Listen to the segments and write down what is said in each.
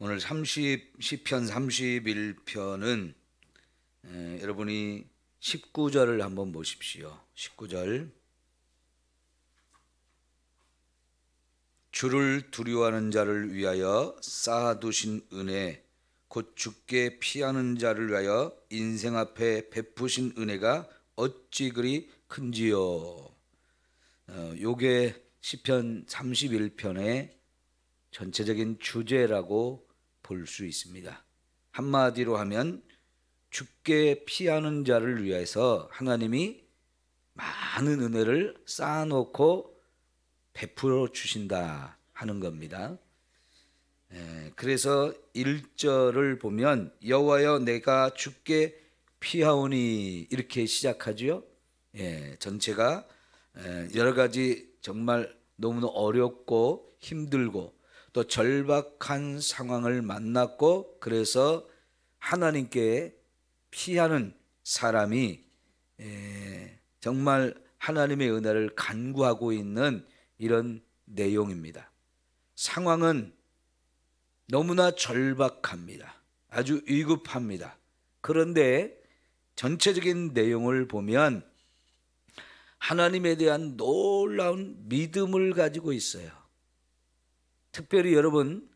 오늘 시편 31편은 여러분이 19절을 한번 보십시오. 19절. 주를 두려워하는 자를 위하여 쌓아두신 은혜, 곧 주께 피하는 자를 위하여 인생 앞에 베푸신 은혜가 어찌 그리 큰지요. 요게 시편 31편의 전체적인 주제라고 볼 수 있습니다. 한마디로 하면 주께 피하는 자를 위해서 하나님이 많은 은혜를 쌓아놓고 베풀어 주신다 하는 겁니다. 그래서 1절을 보면 여호와여 내가 주께 피하오니 이렇게 시작하죠. 전체가 여러 가지 정말 너무나 어렵고 힘들고 또 절박한 상황을 만났고 그래서 하나님께 피하는 사람이 정말 하나님의 은혜를 간구하고 있는 이런 내용입니다. 상황은 너무나 절박합니다. 아주 위급합니다. 그런데 전체적인 내용을 보면 하나님에 대한 놀라운 믿음을 가지고 있어요. 특별히 여러분,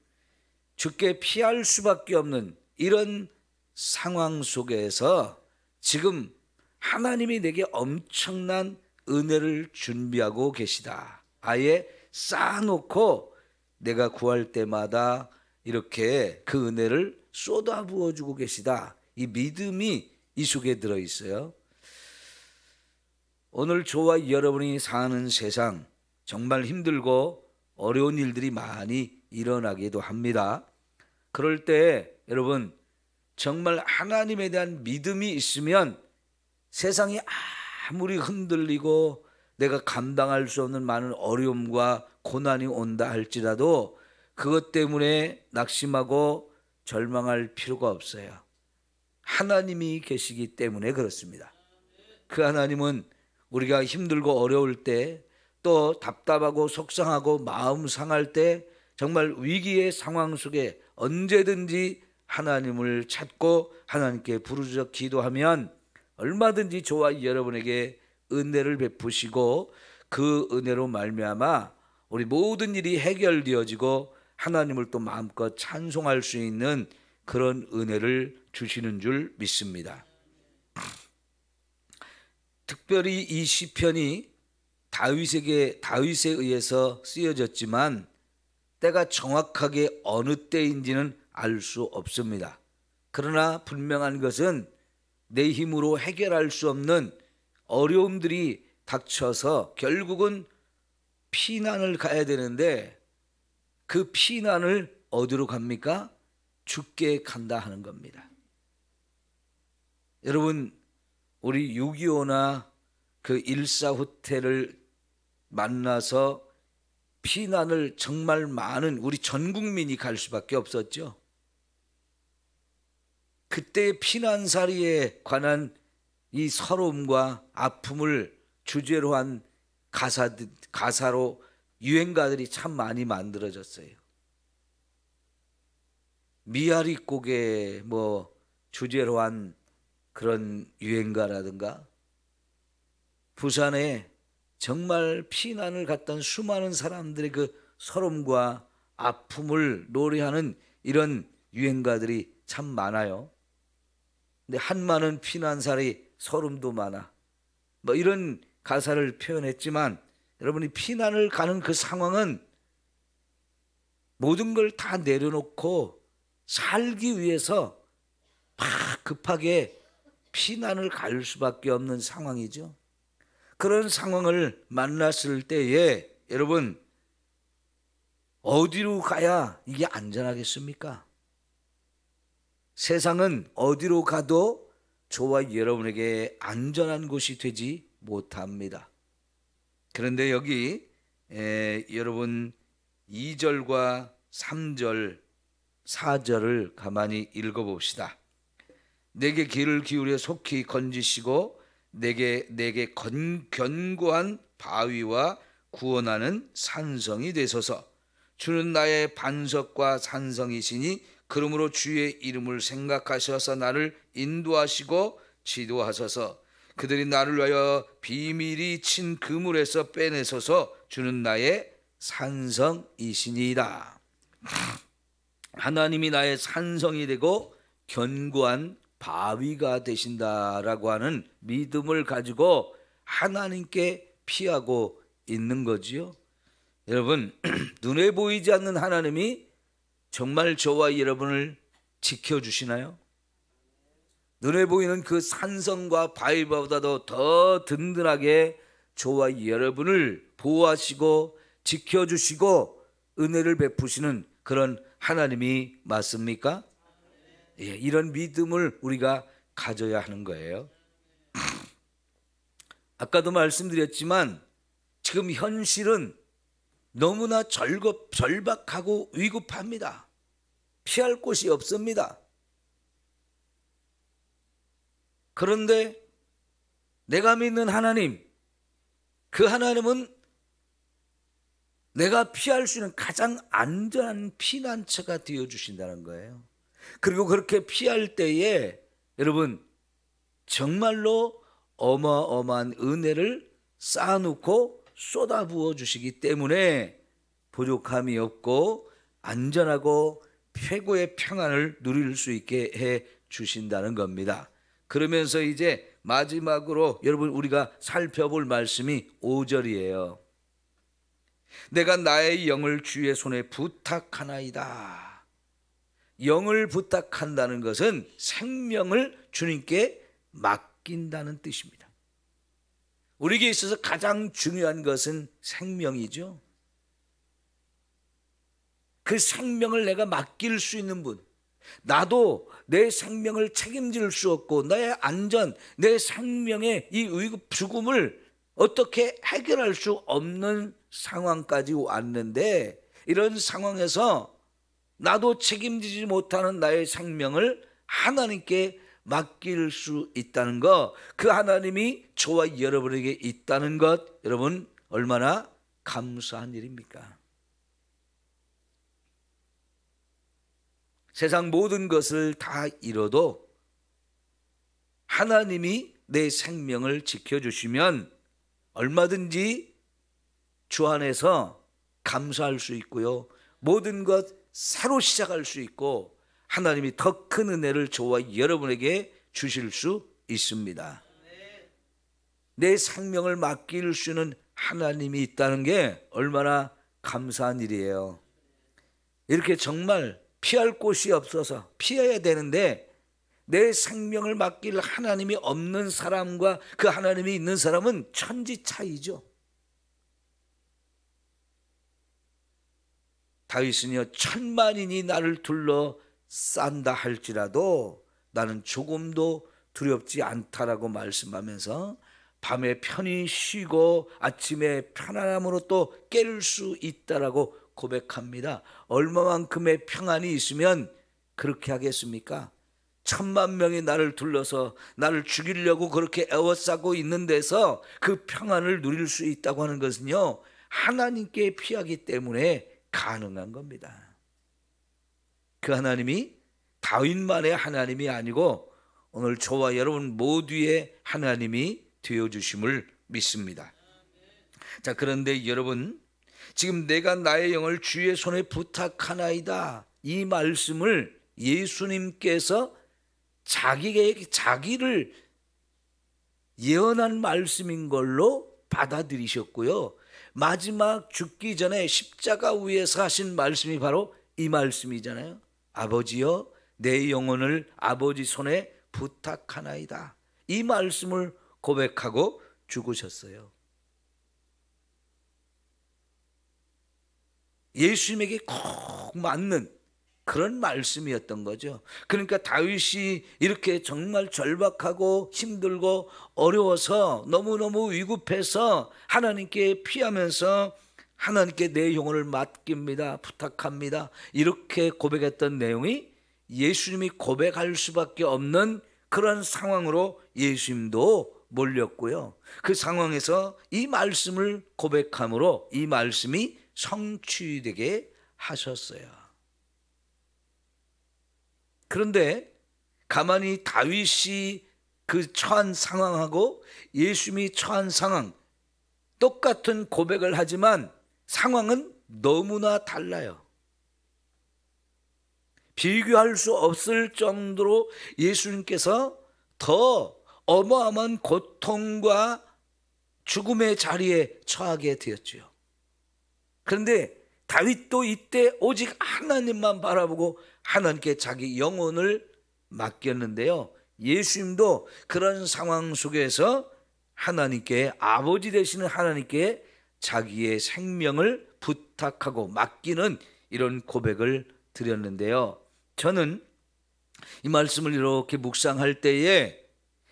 주께 피할 수밖에 없는 이런 상황 속에서 지금 하나님이 내게 엄청난 은혜를 준비하고 계시다. 아예 쌓아놓고 내가 구할 때마다 이렇게 그 은혜를 쏟아부어 주고 계시다. 이 믿음이 이 속에 들어있어요. 오늘 저와 여러분이 사는 세상 정말 힘들고 어려운 일들이 많이 일어나기도 합니다. 그럴 때 여러분 정말 하나님에 대한 믿음이 있으면 세상이 아무리 흔들리고 내가 감당할 수 없는 많은 어려움과 고난이 온다 할지라도 그것 때문에 낙심하고 절망할 필요가 없어요. 하나님이 계시기 때문에 그렇습니다. 그 하나님은 우리가 힘들고 어려울 때 또 답답하고 속상하고 마음 상할 때 정말 위기의 상황 속에 언제든지 하나님을 찾고 하나님께 부르짖어 기도하면 얼마든지 저와 여러분에게 은혜를 베푸시고 그 은혜로 말미암아 우리 모든 일이 해결되어지고 하나님을 또 마음껏 찬송할 수 있는 그런 은혜를 주시는 줄 믿습니다. 특별히 이 시편이 다윗에 의해서 쓰여졌지만 때가 정확하게 어느 때인지는 알 수 없습니다. 그러나 분명한 것은 내 힘으로 해결할 수 없는 어려움들이 닥쳐서 결국은 피난을 가야 되는데 그 피난을 어디로 갑니까? 주께 간다 하는 겁니다. 여러분 우리 6.25나 그 일사후퇴를 만나서 피난을 정말 많은 우리 전 국민이 갈 수밖에 없었죠. 그때 피난살이에 관한 이 서러움과 아픔을 주제로 한 가사로 유행가들이 참 많이 만들어졌어요. 미아리곡에 주제로 한 그런 유행가라든가 부산에 정말 피난을 갔던 수많은 사람들의 그 서름과 아픔을 노래하는 이런 유행가들이 참 많아요. 근데 한많은 피난살이 서름도 많아. 이런 가사를 표현했지만 여러분이 피난을 가는 그 상황은 모든 걸 다 내려놓고 살기 위해서 막 급하게 피난을 갈 수밖에 없는 상황이죠. 그런 상황을 만났을 때에 여러분 어디로 가야 이게 안전하겠습니까? 세상은 어디로 가도 저와 여러분에게 안전한 곳이 되지 못합니다. 그런데 여기 여러분 2절과 3절 4절을 가만히 읽어봅시다. 내게 귀를 기울여 속히 건지시고 내게 견고한 바위와 구원하는 산성이 되소서. 주는 나의 반석과 산성이시니 그러므로 주의 이름을 생각하셔서 나를 인도하시고 지도하소서. 그들이 나를 위하여 비밀이 친 그물에서 빼내소서. 주는 나의 산성이시니이다. 하나님이 나의 산성이 되고 견고한 바위가 되신다라고 하는 믿음을 가지고 하나님께 피하고 있는 거지요. 여러분, 눈에 보이지 않는 하나님이 정말 저와 여러분을 지켜주시나요? 눈에 보이는 그 산성과 바위보다도 더 든든하게 저와 여러분을 보호하시고 지켜주시고 은혜를 베푸시는 그런 하나님이 맞습니까? 예, 이런 믿음을 우리가 가져야 하는 거예요. 아까도 말씀드렸지만 지금 현실은 너무나 절박하고 위급합니다. 피할 곳이 없습니다. 그런데 내가 믿는 하나님, 그 하나님은 내가 피할 수 있는 가장 안전한 피난처가 되어주신다는 거예요. 그리고 그렇게 피할 때에 여러분 정말로 어마어마한 은혜를 쌓아놓고 쏟아부어 주시기 때문에 부족함이 없고 안전하고 최고의 평안을 누릴 수 있게 해 주신다는 겁니다. 그러면서 이제 마지막으로 여러분 우리가 살펴볼 말씀이 5절이에요. 내가 나의 영을 주의 손에 부탁하나이다. 영을 부탁한다는 것은 생명을 주님께 맡긴다는 뜻입니다. 우리에게 있어서 가장 중요한 것은 생명이죠. 그 생명을 내가 맡길 수 있는 분, 나도 내 생명을 책임질 수 없고 나의 안전, 내 생명의 이 위급 죽음을 어떻게 해결할 수 없는 상황까지 왔는데, 이런 상황에서 나도 책임지지 못하는 나의 생명을 하나님께 맡길 수 있다는 것, 그 하나님이 저와 여러분에게 있다는 것, 여러분 얼마나 감사한 일입니까? 세상 모든 것을 다 잃어도 하나님이 내 생명을 지켜주시면 얼마든지 주 안에서 감사할 수 있고요, 모든 것 새로 시작할 수 있고 하나님이 더 큰 은혜를 저와 여러분에게 주실 수 있습니다. 내 생명을 맡길 수 있는 하나님이 있다는 게 얼마나 감사한 일이에요. 이렇게 정말 피할 곳이 없어서 피해야 되는데 내 생명을 맡길 하나님이 없는 사람과 그 하나님이 있는 사람은 천지 차이죠. 다윗은요, 천만인이 나를 둘러싼다 할지라도 나는 조금도 두렵지 않다라고 말씀하면서 밤에 편히 쉬고 아침에 편안함으로 또 깰 수 있다라고 고백합니다. 얼마만큼의 평안이 있으면 그렇게 하겠습니까? 10,000명이 나를 둘러서 나를 죽이려고 그렇게 애워싸고 있는 데서 그 평안을 누릴 수 있다고 하는 것은요, 하나님께 피하기 때문에 가능한 겁니다. 그 하나님이 다윗만의 하나님이 아니고 오늘 저와 여러분 모두의 하나님이 되어주심을 믿습니다. 자, 그런데 여러분, 지금 내가 나의 영을 주의 손에 부탁하나이다, 이 말씀을 예수님께서 자기를 예언한 말씀인 걸로 받아들이셨고요, 마지막 죽기 전에 십자가 위에서 하신 말씀이 바로 이 말씀이잖아요. 아버지여, 내 영혼을 아버지 손에 부탁하나이다, 이 말씀을 고백하고 죽으셨어요. 예수님에게 꼭 맞는 그런 말씀이었던 거죠. 그러니까 다윗이 이렇게 정말 절박하고 힘들고 어려워서 너무너무 위급해서 하나님께 피하면서 하나님께 내 영혼을 맡깁니다, 부탁합니다, 이렇게 고백했던 내용이 예수님이 고백할 수밖에 없는 그런 상황으로 예수님도 몰렸고요, 그 상황에서 이 말씀을 고백함으로 이 말씀이 성취되게 하셨어요. 그런데 가만히 다윗이 그 처한 상황하고 예수님이 처한 상황, 똑같은 고백을 하지만 상황은 너무나 달라요. 비교할 수 없을 정도로 예수님께서 더 어마어마한 고통과 죽음의 자리에 처하게 되었지요. 그런데 다윗도 이때 오직 하나님만 바라보고 하나님께 자기 영혼을 맡겼는데요. 예수님도 그런 상황 속에서 하나님께, 아버지 되시는 하나님께 자기의 생명을 부탁하고 맡기는 이런 고백을 드렸는데요. 저는 이 말씀을 이렇게 묵상할 때에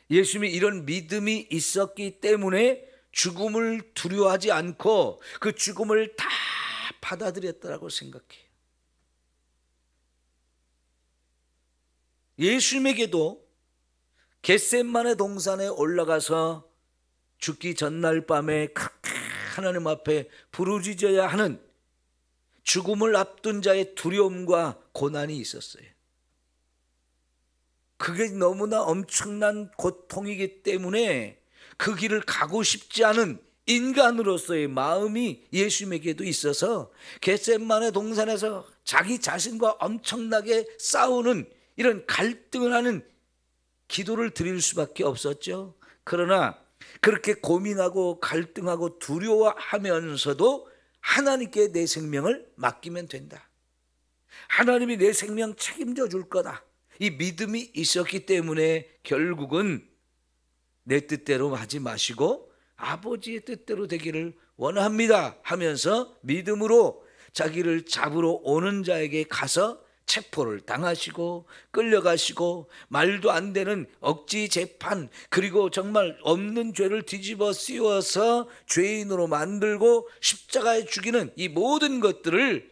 예수님이 이런 믿음이 있었기 때문에 죽음을 두려워하지 않고 그 죽음을 다 받아들였다고 생각해요. 예수님에게도 겟세마네 동산에 올라가서 죽기 전날 밤에 하나님 앞에 부르짖어야 하는 죽음을 앞둔 자의 두려움과 고난이 있었어요. 그게 너무나 엄청난 고통이기 때문에 그 길을 가고 싶지 않은 인간으로서의 마음이 예수님에게도 있어서 겟세마네 동산에서 자기 자신과 엄청나게 싸우는 이런 갈등을 하는 기도를 드릴 수밖에 없었죠. 그러나 그렇게 고민하고 갈등하고 두려워하면서도 하나님께 내 생명을 맡기면 된다. 하나님이 내 생명 책임져 줄 거다. 이 믿음이 있었기 때문에 결국은 내 뜻대로 하지 마시고 아버지의 뜻대로 되기를 원합니다 하면서 믿음으로 자기를 잡으러 오는 자에게 가서 체포를 당하시고 끌려가시고 말도 안 되는 억지 재판, 그리고 정말 없는 죄를 뒤집어 씌워서 죄인으로 만들고 십자가에 죽이는 이 모든 것들을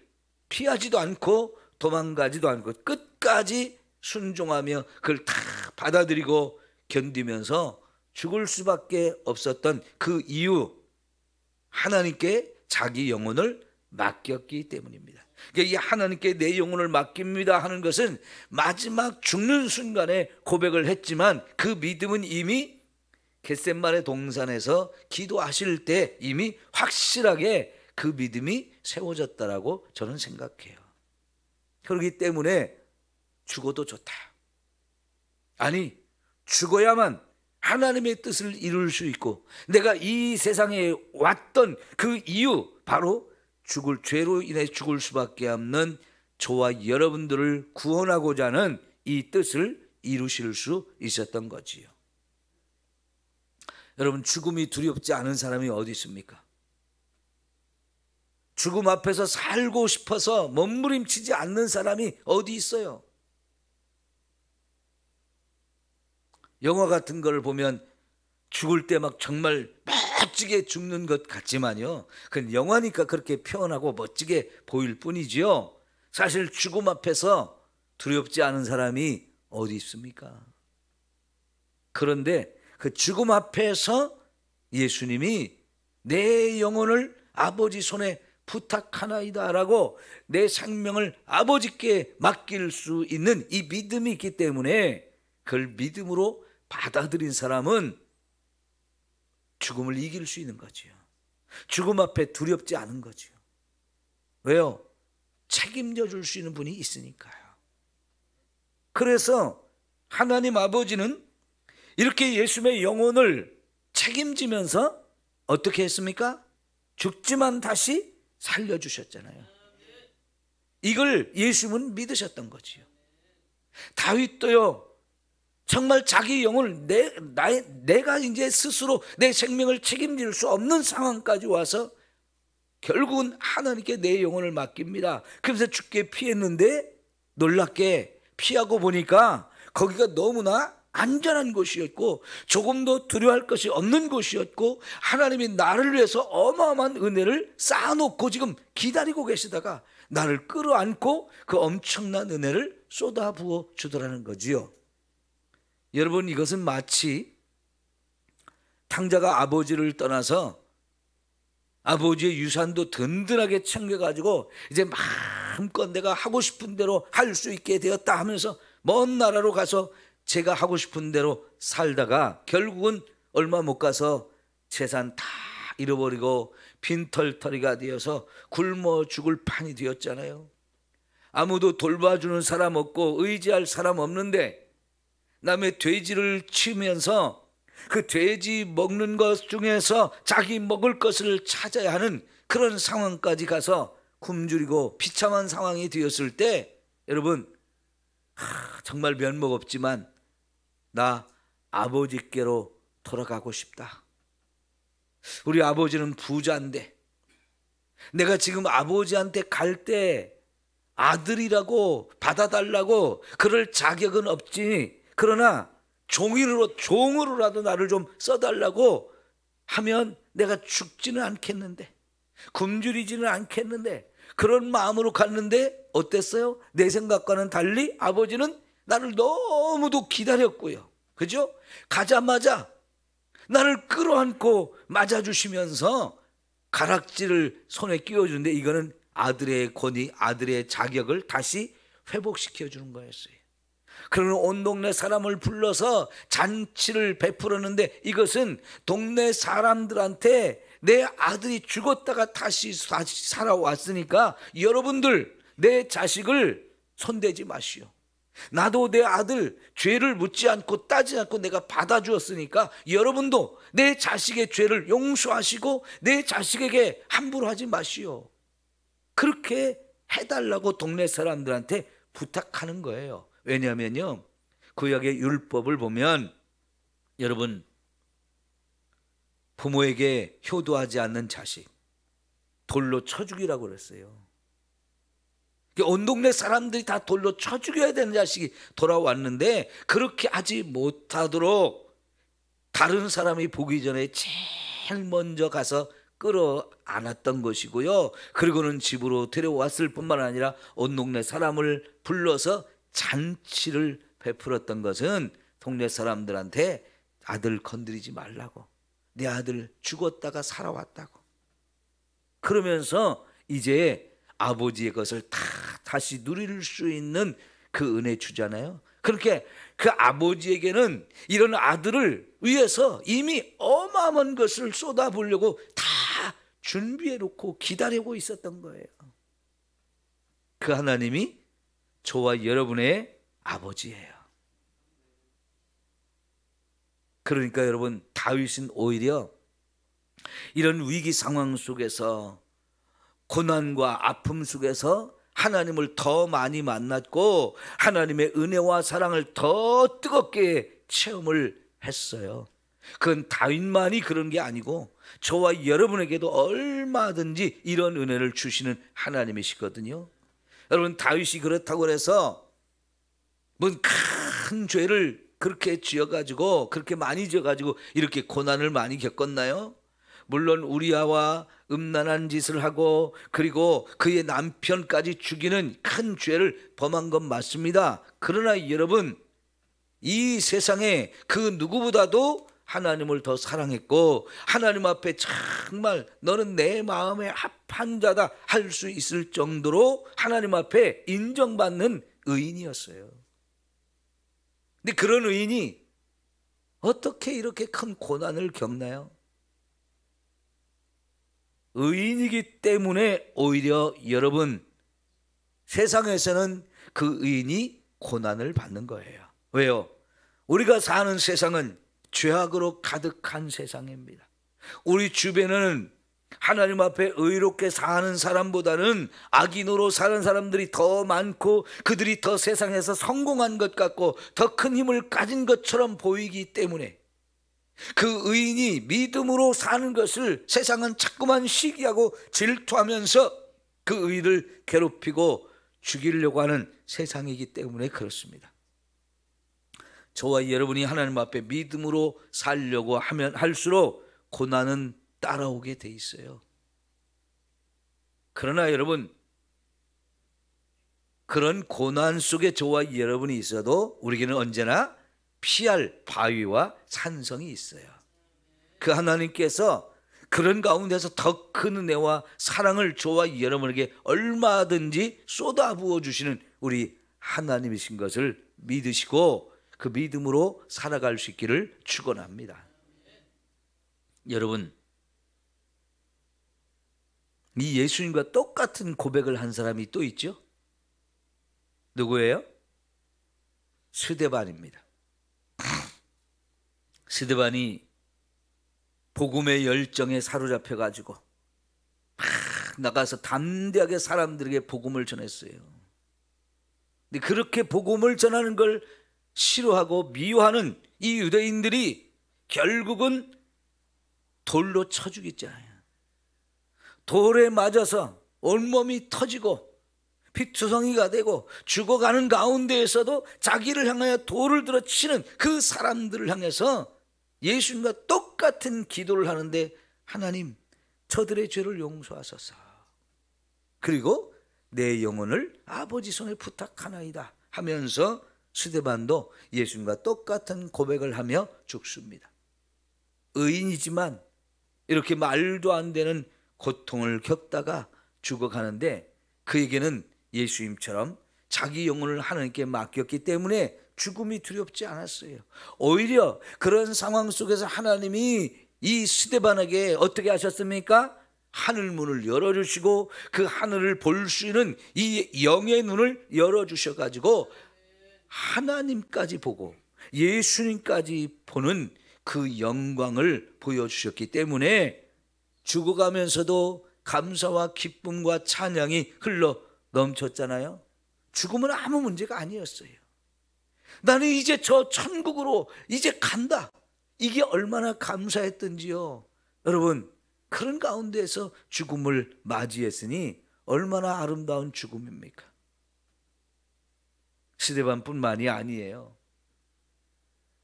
피하지도 않고 도망가지도 않고 끝까지 순종하며 그걸 다 받아들이고 견디면서 죽을 수밖에 없었던 그 이유, 하나님께 자기 영혼을 맡겼기 때문입니다. 그러니까 이 하나님께 내 영혼을 맡깁니다 하는 것은 마지막 죽는 순간에 고백을 했지만 그 믿음은 이미 겟세마네 동산에서 기도하실 때 이미 확실하게 그 믿음이 세워졌다라고 저는 생각해요. 그렇기 때문에 죽어도 좋다. 아니, 죽어야만 하나님의 뜻을 이룰 수 있고 내가 이 세상에 왔던 그 이유, 바로 죄로 인해 죽을 수밖에 없는 저와 여러분들을 구원하고자 하는 이 뜻을 이루실 수 있었던 거지요. 여러분, 죽음이 두렵지 않은 사람이 어디 있습니까? 죽음 앞에서 살고 싶어서 몸부림치지 않는 사람이 어디 있어요? 영화 같은 걸 보면 죽을 때 막 정말 멋지게 죽는 것 같지만요, 그건 영화니까 그렇게 표현하고 멋지게 보일 뿐이지요. 사실 죽음 앞에서 두렵지 않은 사람이 어디 있습니까? 그런데 그 죽음 앞에서 예수님이 내 영혼을 아버지 손에 부탁하나이다 라고 내 생명을 아버지께 맡길 수 있는 이 믿음이 있기 때문에 그걸 믿음으로 받아들인 사람은 죽음을 이길 수 있는 거지요. 죽음 앞에 두렵지 않은 거지요. 왜요? 책임져 줄 수 있는 분이 있으니까요. 그래서 하나님 아버지는 이렇게 예수님의 영혼을 책임지면서 어떻게 했습니까? 죽지만 다시 살려주셨잖아요. 이걸 예수님은 믿으셨던 거지요. 다윗도요, 정말 자기 영혼을 내가 이제 스스로 내 생명을 책임질 수 없는 상황까지 와서 결국은 하나님께 내 영혼을 맡깁니다. 그래서 죽게 피했는데 놀랍게 피하고 보니까 거기가 너무나 안전한 곳이었고 조금도 두려워할 것이 없는 곳이었고 하나님이 나를 위해서 어마어마한 은혜를 쌓아놓고 지금 기다리고 계시다가 나를 끌어안고 그 엄청난 은혜를 쏟아부어 주더라는 거지요. 여러분, 이것은 마치 탕자가 아버지를 떠나서 아버지의 유산도 든든하게 챙겨가지고 이제 마음껏 내가 하고 싶은 대로 할 수 있게 되었다 하면서 먼 나라로 가서 제가 하고 싶은 대로 살다가 결국은 얼마 못 가서 재산 다 잃어버리고 빈털터리가 되어서 굶어 죽을 판이 되었잖아요. 아무도 돌봐주는 사람 없고 의지할 사람 없는데 남의 돼지를 치면서 그 돼지 먹는 것 중에서 자기 먹을 것을 찾아야 하는 그런 상황까지 가서 굶주리고 비참한 상황이 되었을 때 여러분 정말 면목 없지만 나 아버지께로 돌아가고 싶다. 우리 아버지는 부자인데 내가 지금 아버지한테 갈 때 아들이라고 받아달라고 그럴 자격은 없지. 그러나 종으로라도 나를 좀 써달라고 하면 내가 죽지는 않겠는데, 굶주리지는 않겠는데, 그런 마음으로 갔는데 어땠어요? 내 생각과는 달리 아버지는 나를 너무도 기다렸고요. 그죠? 가자마자 나를 끌어안고 맞아주시면서 가락지를 손에 끼워주는데 이거는 아들의 권위, 아들의 자격을 다시 회복시켜 주는 거였어요. 그러는 온 동네 사람을 불러서 잔치를 베풀었는데 이것은 동네 사람들한테 내 아들이 죽었다가 다시 살아왔으니까 여러분들 내 자식을 손대지 마시오. 나도 내 아들 죄를 묻지 않고 따지지 않고 내가 받아주었으니까 여러분도 내 자식의 죄를 용서하시고 내 자식에게 함부로 하지 마시오. 그렇게 해달라고 동네 사람들한테 부탁하는 거예요. 왜냐하면요, 구약의 율법을 보면 여러분 부모에게 효도하지 않는 자식 돌로 쳐 죽이라고 그랬어요. 온 동네 사람들이 다 돌로 쳐 죽여야 되는 자식이 돌아왔는데 그렇게 하지 못하도록 다른 사람이 보기 전에 제일 먼저 가서 끌어안았던 것이고요. 그리고는 집으로 데려왔을 뿐만 아니라 온 동네 사람을 불러서 잔치를 베풀었던 것은 동네 사람들한테 아들 건드리지 말라고, 내 아들 죽었다가 살아왔다고, 그러면서 이제 아버지의 것을 다시 누릴 수 있는 그 은혜 주잖아요. 그렇게 그 아버지에게는 이런 아들을 위해서 이미 어마어마한 것을 쏟아부으려고 다 준비해 놓고 기다리고 있었던 거예요. 그 하나님이 저와 여러분의 아버지예요. 그러니까 여러분 다윗은 오히려 이런 위기 상황 속에서 고난과 아픔 속에서 하나님을 더 많이 만났고 하나님의 은혜와 사랑을 더 뜨겁게 체험을 했어요. 그건 다윗만이 그런 게 아니고 저와 여러분에게도 얼마든지 이런 은혜를 주시는 하나님이시거든요. 여러분 다윗이 그렇다고 해서 뭔 큰 죄를 그렇게 지어가지고 그렇게 많이 지어가지고 이렇게 고난을 많이 겪었나요? 물론 우리아와 음란한 짓을 하고 그리고 그의 남편까지 죽이는 큰 죄를 범한 건 맞습니다. 그러나 여러분 이 세상에 그 누구보다도 하나님을 더 사랑했고 하나님 앞에 정말 너는 내 마음에 합한 자다 할 수 있을 정도로 하나님 앞에 인정받는 의인이었어요. 근데 그런 의인이 어떻게 이렇게 큰 고난을 겪나요? 의인이기 때문에 오히려 여러분 세상에서는 그 의인이 고난을 받는 거예요. 왜요? 우리가 사는 세상은 죄악으로 가득한 세상입니다. 우리 주변에는 하나님 앞에 의롭게 사는 사람보다는 악인으로 사는 사람들이 더 많고 그들이 더 세상에서 성공한 것 같고 더 큰 힘을 가진 것처럼 보이기 때문에 그 의인이 믿음으로 사는 것을 세상은 자꾸만 시기하고 질투하면서 그 의인을 괴롭히고 죽이려고 하는 세상이기 때문에 그렇습니다. 저와 여러분이 하나님 앞에 믿음으로 살려고 하면 할수록 고난은 따라오게 돼 있어요. 그러나 여러분 그런 고난 속에 저와 여러분이 있어도 우리에게는 언제나 피할 바위와 산성이 있어요. 그 하나님께서 그런 가운데서 더 큰 은혜와 사랑을 저와 여러분에게 얼마든지 쏟아부어 주시는 우리 하나님이신 것을 믿으시고 그 믿음으로 살아갈 수 있기를 축원합니다. 여러분, 이 예수님과 똑같은 고백을 한 사람이 또 있죠? 누구예요? 스데반입니다. 스데반이 복음의 열정에 사로잡혀 가지고 나가서 담대하게 사람들에게 복음을 전했어요. 근데 그렇게 복음을 전하는 걸 싫어하고 미워하는 이 유대인들이 결국은 돌로 쳐 죽였잖아요. 돌에 맞아서 온몸이 터지고 피투성이가 되고 죽어가는 가운데에서도 자기를 향하여 돌을 들어 치는 그 사람들을 향해서 예수님과 똑같은 기도를 하는데, 하나님, 저들의 죄를 용서하소서. 그리고 내 영혼을 아버지 손에 부탁하나이다 하면서 스데반도 예수님과 똑같은 고백을 하며 죽습니다. 의인이지만 이렇게 말도 안 되는 고통을 겪다가 죽어가는데, 그에게는 예수님처럼 자기 영혼을 하나님께 맡겼기 때문에 죽음이 두렵지 않았어요. 오히려 그런 상황 속에서 하나님이 이 스데반에게 어떻게 하셨습니까? 하늘 문을 열어주시고 그 하늘을 볼 수 있는 이 영의 눈을 열어주셔가지고 하나님까지 보고 예수님까지 보는 그 영광을 보여주셨기 때문에 죽어가면서도 감사와 기쁨과 찬양이 흘러 넘쳤잖아요. 죽음은 아무 문제가 아니었어요. 나는 이제 저 천국으로 이제 간다. 이게 얼마나 감사했던지요. 여러분, 그런 가운데에서 죽음을 맞이했으니 얼마나 아름다운 죽음입니까? 스데반뿐만이 아니에요.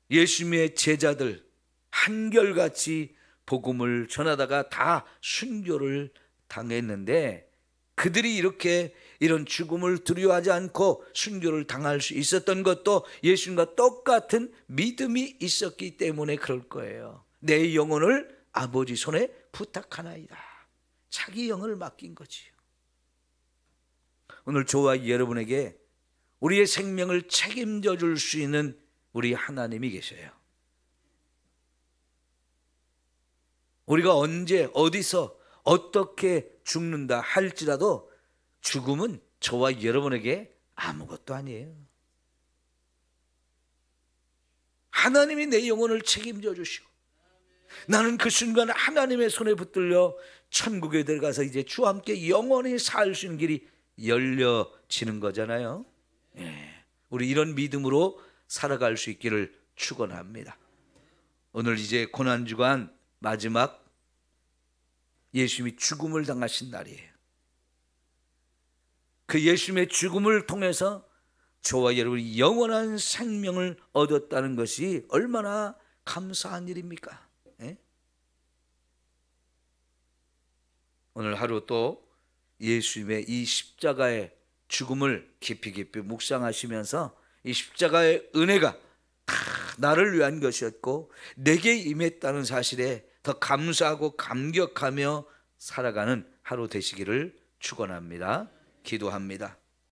예수님의 제자들 한결같이 복음을 전하다가 다 순교를 당했는데, 그들이 이렇게 이런 죽음을 두려워하지 않고 순교를 당할 수 있었던 것도 예수님과 똑같은 믿음이 있었기 때문에 그럴 거예요. 내 영혼을 아버지 손에 부탁하나이다. 자기 영혼을 맡긴 거지요. 오늘 저와 여러분에게 우리의 생명을 책임져 줄 수 있는 우리 하나님이 계셔요. 우리가 언제 어디서 어떻게 죽는다 할지라도 죽음은 저와 여러분에게 아무것도 아니에요. 하나님이 내 영혼을 책임져 주시고 나는 그 순간 하나님의 손에 붙들려 천국에 들어가서 이제 주와 함께 영원히 살 수 있는 길이 열려지는 거잖아요. 우리 이런 믿음으로 살아갈 수 있기를 축원합니다. 오늘 이제 고난주간 마지막 예수님이 죽음을 당하신 날이에요. 그 예수님의 죽음을 통해서 저와 여러분이 영원한 생명을 얻었다는 것이 얼마나 감사한 일입니까? 오늘 하루 또 예수님의 이 십자가의 죽음을 깊이 묵상하시면서 이 십자가의 은혜가 다 나를 위한 것이었고 내게 임했다는 사실에 더 감사하고 감격하며 살아가는 하루 되시기를 축원합니다. 기도합니다.